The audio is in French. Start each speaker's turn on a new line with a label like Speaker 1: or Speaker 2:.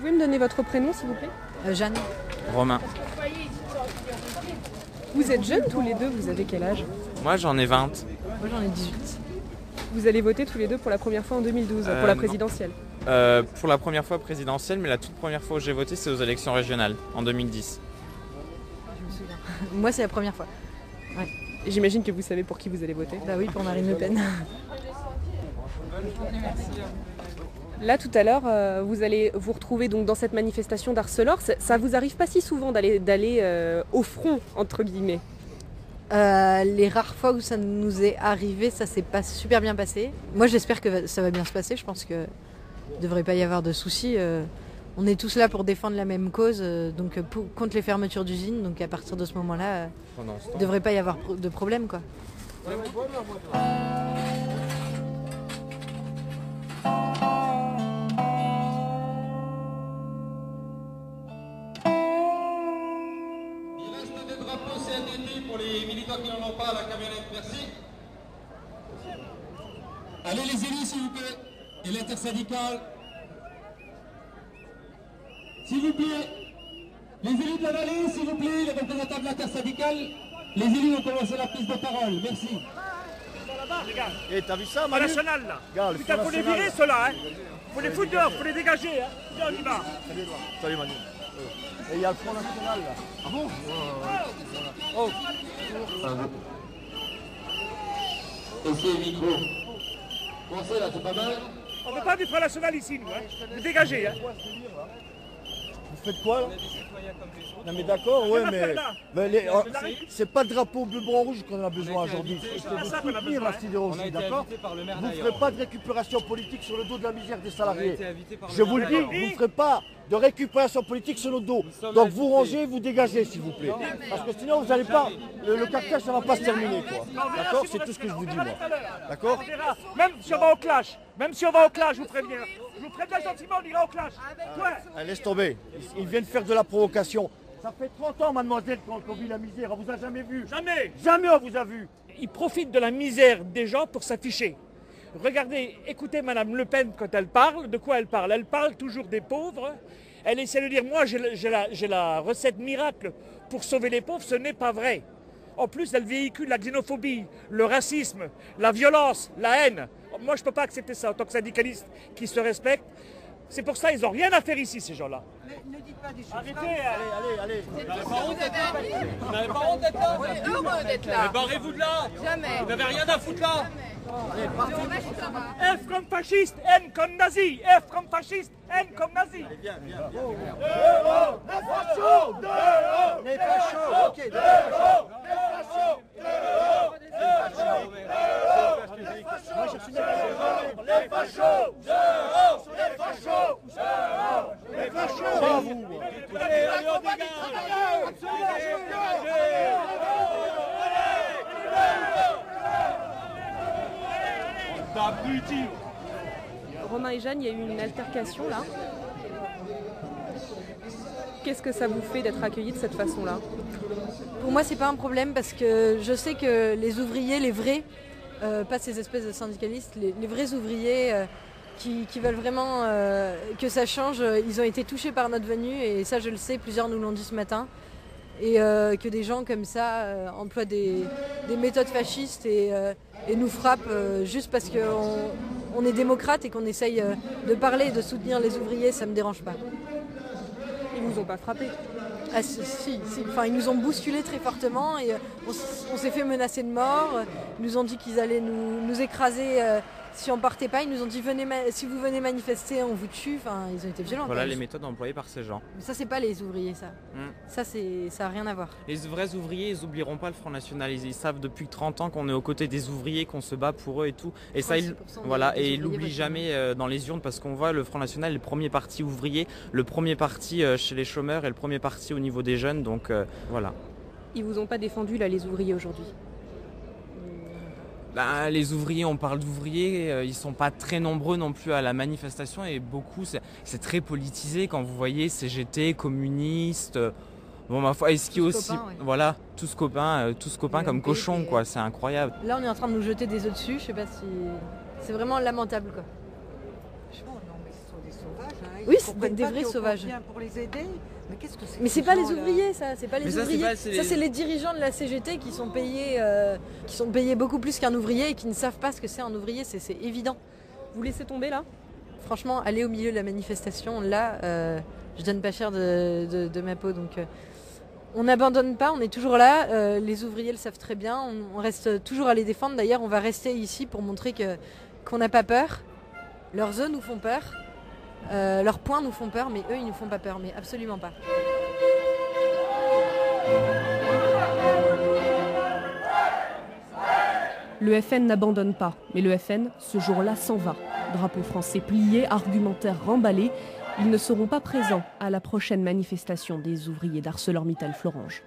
Speaker 1: pouvez me donner votre prénom, s'il vous plaît?
Speaker 2: Jeanne.
Speaker 3: Romain.
Speaker 1: Vous êtes jeunes tous les deux, vous avez quel âge?
Speaker 3: Moi j'en ai 20.
Speaker 2: Moi j'en ai 18.
Speaker 1: Vous allez voter tous les deux pour la première fois en 2012, pour la
Speaker 3: non.
Speaker 1: présidentielle.
Speaker 3: Pour la première fois présidentielle, mais la toute première fois où j'ai voté, c'est aux élections régionales, en 2010.
Speaker 2: Je me souviens. Moi c'est la première fois. Ouais.
Speaker 1: Et j'imagine que vous savez pour qui vous allez voter.
Speaker 2: Bah oui, pour Marine Le Pen.
Speaker 1: Là, tout à l'heure, vous allez vous retrouver donc dans cette manifestation d'Arcelor. Ça vous arrive pas si souvent d'aller au front, entre guillemets?
Speaker 2: Les rares fois où ça nous est arrivé, ça s'est pas super bien passé. Moi j'espère que ça va bien se passer, je pense que ne devrait pas y avoir de soucis. On est tous là pour défendre la même cause, donc contre les fermetures d'usines, donc à partir de ce moment-là, il ne devrait pas y avoir de problème, quoi.
Speaker 4: Pour les militants qui n'en ont pas, la camionnette, merci. Allez les élus s'il vous plaît, et l'intersyndicale. S'il vous plaît, les élus de la vallée, s'il vous plaît, les représentants de l'intersyndicale, les élus ont commencé la prise de parole, merci.
Speaker 5: Et t'as vu ça, Manu?
Speaker 6: National là.
Speaker 5: Regarde,
Speaker 6: Putain, faut les virer ceux-là, hein. Faut les foutre dehors, faut les dégager, hein. Viens, on y va.
Speaker 5: Salut Edouard. Salut Manu. Et il y a le Front National là. Ah bon? Oh.
Speaker 4: Essayez le micro. Pensez là, c'est pas mal.
Speaker 6: On veut pas du Front National ici, nous, hein. Vous dégagez, hein.
Speaker 5: Vous faites quoi là? Non mais d'accord, ouais, mais c'est pas le drapeau bleu blanc rouge qu'on a besoin aujourd'hui. C'est de soutenir la sidérurgie, d'accord? Vous ne ferez pas de récupération politique sur le dos de la misère des salariés. Je vous le dis, vous ne ferez pas de récupération politique sur le dos. Donc vous rangez, vous dégagez s'il vous plaît. Parce que sinon vous n'allez pas, le cartel ça va pas se terminer quoi. D'accord? C'est tout ce que je vous dis moi. D'accord?
Speaker 6: Même si on va au clash, je vous préviens. Je vous préviens gentiment, on ira au clash. Ouais.
Speaker 5: Laisse tomber, ils viennent faire de la provocation. Ça fait 30 ans, mademoiselle, qu'on vit la misère. On vous a jamais vu.
Speaker 6: Jamais.
Speaker 5: Jamais on vous a vu.
Speaker 6: Ils profitent de la misère des gens pour s'afficher. Regardez, écoutez Madame Le Pen quand elle parle. De quoi elle parle? Elle parle toujours des pauvres. Elle essaie de dire, moi j'ai la recette miracle pour sauver les pauvres. Ce n'est pas vrai. En plus, elle véhicule la xénophobie, le racisme, la violence, la haine. Moi, je ne peux pas accepter ça en tant que syndicaliste qui se respecte. C'est pour ça qu'ils n'ont rien à faire ici, ces gens-là.
Speaker 7: Ne dites pas des choses.
Speaker 6: Arrêtez,
Speaker 5: allez.
Speaker 7: Vous n'avez pas honte d'être là? On est heureux d'être là.
Speaker 6: Mais barrez-vous de là.
Speaker 7: Jamais.
Speaker 6: Vous n'avez rien à foutre là.
Speaker 7: Jamais.
Speaker 6: F comme fasciste, N comme nazi. F comme fasciste, N comme nazi.
Speaker 5: Viens.
Speaker 6: Dehors
Speaker 5: Les fachos. Dehors les fachos. Ok, dehors les fachos. Dehors les fachos. Les fachos. Dehors les fachos. Dehors les fachos. Pas vous.
Speaker 1: Romain et Jeanne, il y a eu une altercation là. Qu'est-ce que ça vous fait d'être accueillis de cette façon-là?
Speaker 2: Pour moi c'est pas un problème parce que je sais que les ouvriers, les vrais, pas ces espèces de syndicalistes, les vrais ouvriers qui veulent vraiment que ça change, ils ont été touchés par notre venue et ça je le sais, plusieurs nous l'ont dit ce matin. Et que des gens comme ça emploient des méthodes fascistes et nous frappent juste parce qu'on est démocrate et qu'on essaye de parler et de soutenir les ouvriers, ça me dérange pas.
Speaker 1: Ils vous ont pas frappé?
Speaker 2: Ah si. Enfin, ils nous ont bousculés très fortement et on s'est fait menacer de mort. Ils nous ont dit qu'ils allaient nous écraser si on partait pas. Ils nous ont dit si vous venez manifester, on vous tue. Enfin, ils ont été violents.
Speaker 3: Voilà les méthodes employées par ces gens.
Speaker 2: Mais ça, c'est pas les ouvriers, ça. Ça a rien à voir.
Speaker 3: Les vrais ouvriers, ils oublieront pas le Front National. Ils savent depuis 30 ans qu'on est aux côtés des ouvriers, qu'on se bat pour eux et tout. Et ça, ils l'oublient jamais dans les urnes parce qu'on voit le Front National est le premier parti ouvrier, le premier parti chez les chômeurs et le premier parti au niveau des jeunes. Donc voilà.
Speaker 1: Ils vous ont pas défendu là, les ouvriers aujourd'hui?
Speaker 3: Les ouvriers, on parle d'ouvriers, ils sont pas très nombreux non plus à la manifestation et beaucoup, c'est très politisé quand vous voyez CGT, communistes, bon ma foi, est-ce qu'il y a aussi,
Speaker 2: copains, ouais.
Speaker 3: Voilà, tous copains comme cochons quoi, c'est incroyable.
Speaker 2: Là on est en train de nous jeter des œufs dessus, je sais pas si... C'est vraiment lamentable quoi.
Speaker 7: Non, mais ce sont
Speaker 8: des sauvages. Hein.
Speaker 2: Oui,
Speaker 8: Ils
Speaker 2: c'est
Speaker 8: comprennent
Speaker 2: des
Speaker 8: pas
Speaker 2: vrais
Speaker 8: qu'on
Speaker 2: sauvages.
Speaker 8: vient pour les aider. Mais qu'est-ce que c'est?
Speaker 2: Mais c'est pas les ouvriers, ça. C'est pas les
Speaker 3: Mais ça,
Speaker 2: ouvriers.
Speaker 3: c'est
Speaker 2: Ça, c'est les dirigeants de la CGT qui sont payés beaucoup plus qu'un ouvrier et qui ne savent pas ce que c'est un ouvrier. C'est évident.
Speaker 1: Vous laissez tomber là?
Speaker 2: Franchement, aller au milieu de la manifestation, là, je donne pas cher de ma peau. Donc, on n'abandonne pas, on est toujours là. Les ouvriers le savent très bien. On reste toujours à les défendre. D'ailleurs, on va rester ici pour montrer qu'on n'a pas peur. Leurs œufs nous font peur. Leurs poings nous font peur, mais eux, ils nous font pas peur. Mais absolument pas.
Speaker 1: Le FN n'abandonne pas, mais le FN, ce jour-là, s'en va. Drapeau français plié, argumentaire remballé, ils ne seront pas présents à la prochaine manifestation des ouvriers d'ArcelorMittal Florange.